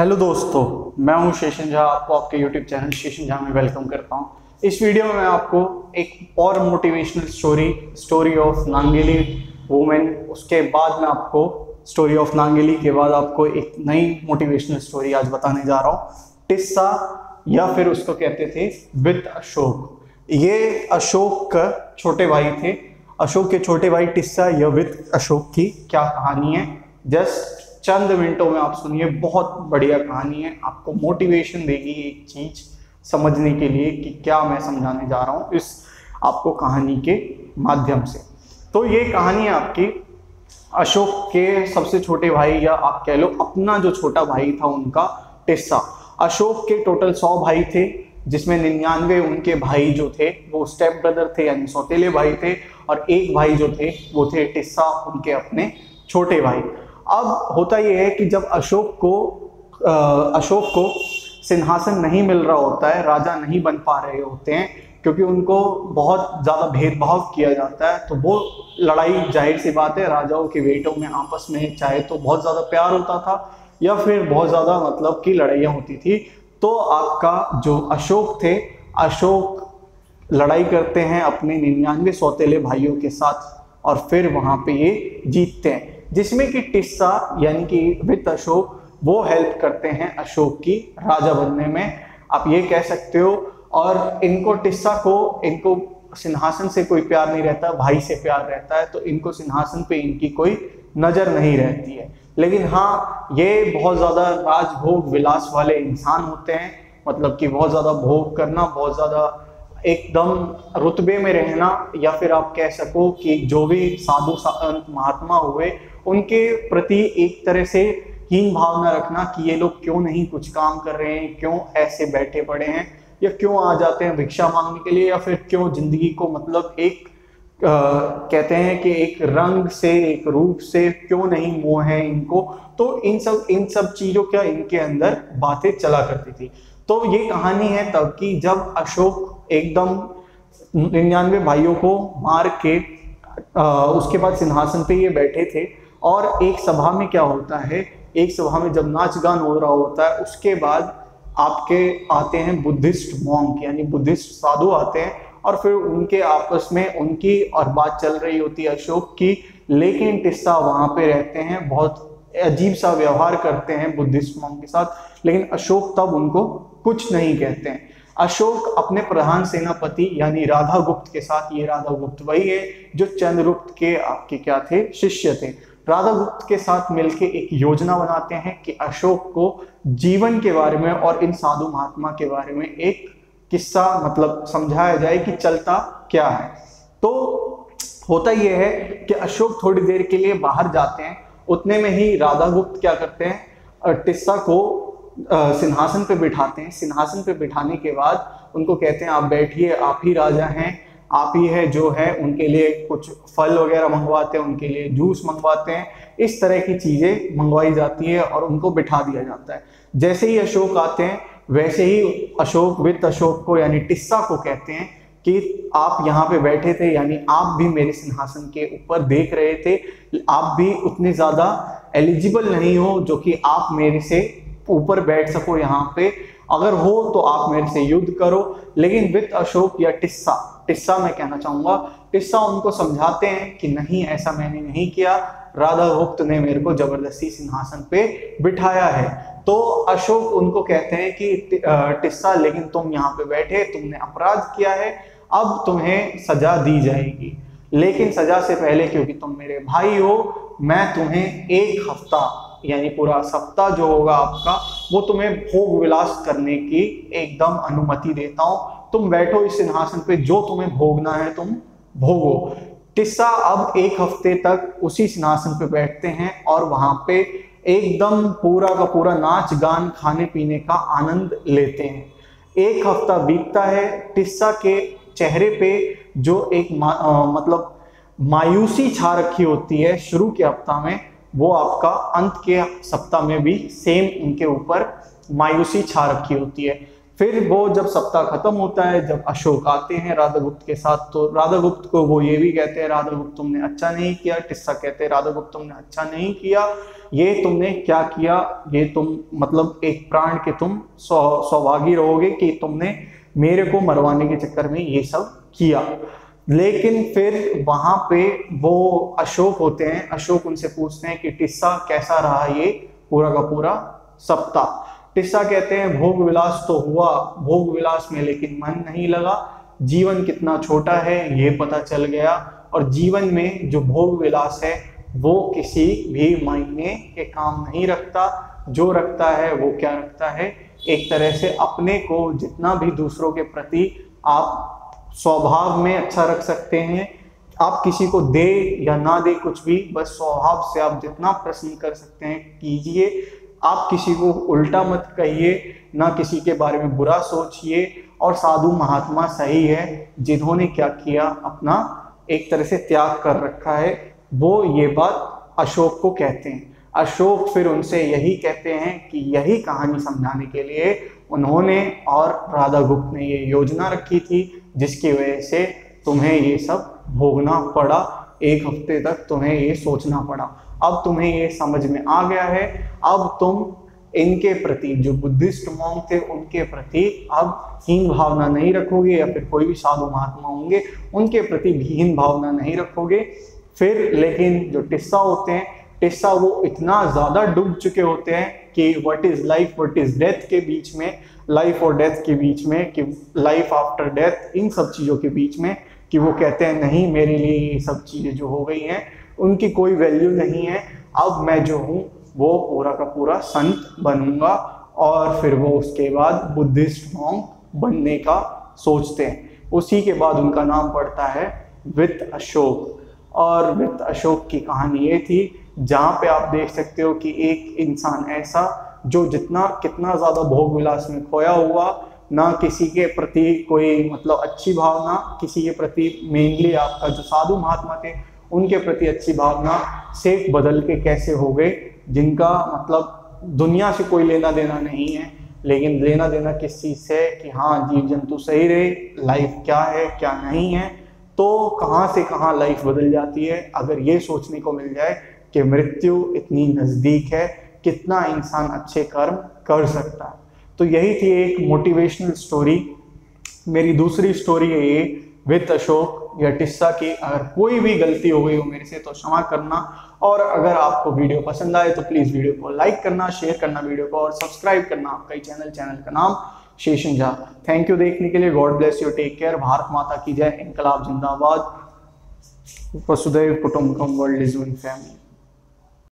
Hello दोस्तों, मैं हूं शेषन झा। आपको आपके यूट्यूब चैनल शेषन झा में वेलकम करता हूं। इस वीडियो में मैं आपको एक और motivational story of Nangeli women, उसके बाद मैं आपको स्टोरी ऑफ नांगेली के बाद आपको एक नई मोटिवेशनल स्टोरी आज बताने जा रहा हूं। टिस्सा या फिर उसको कहते थे विद अशोक। ये अशोक का छोटे भाई थे। अशोक के छोटे भाई टिस्सा या विद अशोक की क्या कहानी है, जस्ट चंद मिनटों में आप सुनिए। बहुत बढ़िया कहानी है, आपको मोटिवेशन देगी एक चीज समझने के लिए कि क्या मैं समझाने जा रहा हूं इस आपको कहानी के माध्यम से। तो ये कहानी है आपकी अशोक के सबसे छोटे भाई, या आप कह लो अपना जो छोटा भाई था उनका, टिस्सा। अशोक के टोटल 100 भाई थे, जिसमें 99 उनके भाई जो थे वो स्टेप ब्रदर थे, यानी सौतेले भाई थे, और एक भाई जो थे वो थे टिस्सा, उनके अपने छोटे भाई। अब होता यह है कि जब अशोक को सिंहासन नहीं मिल रहा होता है, राजा नहीं बन पा रहे होते हैं, क्योंकि उनको बहुत ज़्यादा भेदभाव किया जाता है, तो वो लड़ाई, जाहिर सी बात है, राजाओं के बेटों में आपस में चाहे तो बहुत ज़्यादा प्यार होता था या फिर बहुत ज़्यादा मतलब की लड़ाइयाँ होती थी। तो आपका जो अशोक थे, अशोक लड़ाई करते हैं अपने 99 सौतेले भाइयों के साथ, और फिर वहाँ पे ये जीतते हैं, जिसमें कि टिस्सा यानी कि विद अशोक वो हेल्प करते हैं अशोक की राजा बनने में, आप ये कह सकते हो। और इनको टिस्सा को, इनको सिंहासन से कोई प्यार नहीं रहता, भाई से प्यार रहता है, तो इनको सिंहासन पे इनकी कोई नजर नहीं रहती है। लेकिन हाँ, ये बहुत ज्यादा राजभोग विलास वाले इंसान होते हैं, मतलब कि बहुत ज्यादा भोग करना, बहुत ज्यादा एकदम रुतबे में रहना, या फिर आप कह सको कि जो भी साधु संत महात्मा हुए उनके प्रति एक तरह से हीन भावना रखना कि ये लोग क्यों नहीं कुछ काम कर रहे हैं, क्यों ऐसे बैठे पड़े हैं, या क्यों आ जाते हैं भिक्षा मांगने के लिए, या फिर क्यों जिंदगी को मतलब एक कहते हैं कि एक रंग से, एक रूप से क्यों नहीं मोह है इनको। तो इन सब चीजों का इनके अंदर बातें चला करती थी। तो ये कहानी है तब की, जब अशोक एकदम 99 भाइयों को मार के उसके बाद सिंहासन पे ये बैठे थे। और एक सभा में क्या होता है, एक सभा में जब नाच गान हो रहा होता है, उसके बाद आपके आते हैं बुद्धिस्ट मॉन्क, यानी बुद्धिस्ट साधु आते हैं, और फिर उनके आपस में उनकी और बात चल रही होती है अशोक की। लेकिन टिस्सा वहां पे रहते हैं, बहुत अजीब सा व्यवहार करते हैं बुद्धिस्ट मॉन्क के साथ, लेकिन अशोक तब उनको कुछ नहीं कहते हैं। अशोक अपने प्रधान सेनापति यानी राधागुप्त के साथ, ये राधागुप्त वही है जो चंद्रगुप्त के आपके क्या थे, शिष्य थे, राधागुप्त के साथ मिलकर एक योजना बनाते हैं कि अशोक को जीवन के बारे में और इन साधु महात्मा के बारे में एक किस्सा मतलब समझाया जाए कि चलता क्या है। तो होता यह है कि अशोक थोड़ी देर के लिए बाहर जाते हैं, उतने में ही राधागुप्त क्या करते हैं, टिस्सा को सिंहासन पे बिठाते हैं। सिंहासन पे बिठाने के बाद उनको कहते हैं आप बैठिए, आप ही राजा हैं, आप ही है जो है, उनके लिए कुछ फल वगैरह मंगवाते हैं, उनके लिए जूस मंगवाते हैं, इस तरह की चीजें मंगवाई जाती है और उनको बिठा दिया जाता है। जैसे ही अशोक आते हैं, वैसे ही अशोक विद अशोक को यानी टिस्सा को कहते हैं कि आप यहाँ पे बैठे थे, यानी आप भी मेरे सिंहासन के ऊपर देख रहे थे, आप भी उतने ज्यादा एलिजिबल नहीं हो जो कि आप मेरे से ऊपर बैठ सको यहाँ पे, अगर हो तो आप मेरे से युद्ध करो। लेकिन विद अशोक या टिस्सा मैं कहना चाहूंगा, टिस्सा उनको समझाते हैं कि नहीं, ऐसा मैंने नहीं किया, राधागुप्त ने मेरे को जबरदस्ती सिंहासन पे बिठाया है। तो अशोक उनको कहते हैं कि टिस्सा, लेकिन तुम यहाँ पे बैठे, तुमने अपराध किया है, अब तुम्हें सजा दी जाएगी, लेकिन सजा से पहले क्योंकि तुम मेरे भाई हो, मैं तुम्हें 1 हफ्ता यानी पूरा सप्ताह जो होगा आपका, वो तुम्हें भोग विलास करने की एकदम अनुमति देता हूं। तुम बैठो इस सिंहासन पे, जो तुम्हें भोगना है तुम भोगो। टिस्सा अब 1 हफ्ते तक उसी सिंहासन पे बैठते हैं और वहां पे एकदम पूरा का पूरा नाच गान, खाने पीने का आनंद लेते हैं। 1 हफ्ता बीतता है, टिस्सा के चेहरे पे जो एक मतलब मायूसी छा रखी होती है शुरू के हफ्ता में, वो आपका अंत के सप्ताह में भी सेम उनके ऊपर मायूसी छा रखी होती है। फिर वो जब सप्ताह खत्म होता है, जब अशोक आते हैं राधागुप्त के साथ, तो राधागुप्त को वो ये भी कहते हैं, राधागुप्त तुमने अच्छा नहीं किया। टिस्सा कहते हैं राधागुप्त तुमने अच्छा नहीं किया, ये तुमने क्या किया, ये तुम मतलब एक प्राण के तुम सौभागी रहोगे कि तुमने मेरे को मरवाने के चक्कर में ये सब किया। लेकिन फिर वहां पे वो अशोक होते हैं, अशोक उनसे पूछते हैं कि टिस्सा कैसा रहा ये पूरा का पूरा सप्ताह। टिस्सा कहते हैं भोग विलास तो हुआ, भोग विलास में लेकिन मन नहीं लगा, जीवन कितना छोटा है ये पता चल गया, और जीवन में जो भोग विलास है वो किसी भी मायने के काम नहीं रखता। जो रखता है वो क्या रखता है, एक तरह से अपने को जितना भी दूसरों के प्रति आप स्वभाव में अच्छा रख सकते हैं, आप किसी को दे या ना दे कुछ भी, बस स्वभाव से आप जितना प्रसन्न कर सकते हैं कीजिए। आप किसी को उल्टा मत कहिए, ना किसी के बारे में बुरा सोचिए। और साधु महात्मा सही है जिन्होंने क्या किया, अपना एक तरह से त्याग कर रखा है, वो ये बात अशोक को कहते हैं। अशोक फिर उनसे यही कहते हैं कि यही कहानी समझाने के लिए उन्होंने और राधागुप्त ने ये योजना रखी थी, जिसकी वजह से तुम्हें ये सब भोगना पड़ा, एक हफ्ते तक तुम्हें ये सोचना पड़ा। अब तुम्हें ये समझ में आ गया है, अब तुम इनके प्रति, जो बुद्धिस्ट मॉन्क थे उनके प्रति अब हीन भावना नहीं रखोगे, या फिर कोई भी साधु महात्मा होंगे उनके प्रति भी हीन भावना नहीं रखोगे। फिर लेकिन जो टिस्सा होते हैं, टिस्सा वो इतना ज़्यादा डूब चुके होते हैं कि what is life what is death के बीच में, लाइफ और डेथ के बीच में, कि लाइफ आफ्टर डेथ, इन सब चीज़ों के बीच में, कि वो कहते हैं नहीं मेरे लिए ये सब चीज़ें जो हो गई हैं उनकी कोई वैल्यू नहीं है, अब मैं जो हूँ वो पूरा का पूरा संत बनूंगा। और फिर वो उसके बाद बुद्धिस्ट मॉन्क बनने का सोचते हैं। उसी के बाद उनका नाम पड़ता है वित्त अशोक। और वित्त अशोक की कहानी ये थी, जहाँ पे आप देख सकते हो कि एक इंसान ऐसा जो कितना ज़्यादा भोग विलास में खोया हुआ, ना किसी के प्रति कोई मतलब अच्छी भावना, किसी के प्रति मेनली आपका जो साधु महात्मा थे उनके प्रति अच्छी भावना, सेठ बदल के कैसे हो गए, जिनका मतलब दुनिया से कोई लेना देना नहीं है, लेकिन लेना देना किस चीज़ से, कि हाँ जीव जंतु सही रहे, लाइफ क्या है क्या नहीं है, तो कहाँ से कहाँ लाइफ बदल जाती है अगर ये सोचने को मिल जाए कि मृत्यु इतनी नज़दीक है, कितना इंसान अच्छे कर्म कर सकता है। तो यही थी एक मोटिवेशनल स्टोरी। मेरी दूसरी स्टोरी है ये वित्त अशोक या टिस्सा की। अगर कोई भी गलती हो गई हो मेरे से तो क्षमा करना, और अगर आपको वीडियो पसंद आए तो प्लीज़ वीडियो को लाइक करना, शेयर करना वीडियो को, और सब्सक्राइब करना आपका ही चैनल का नाम शेषन झा। थैंक यू देखने के लिए। God bless you, take care. Bharat Mata की जय, इनकलाब जिंदाबाद, वसुधैव कुटुंबकम, वर्ल्ड इज वन फैमिली।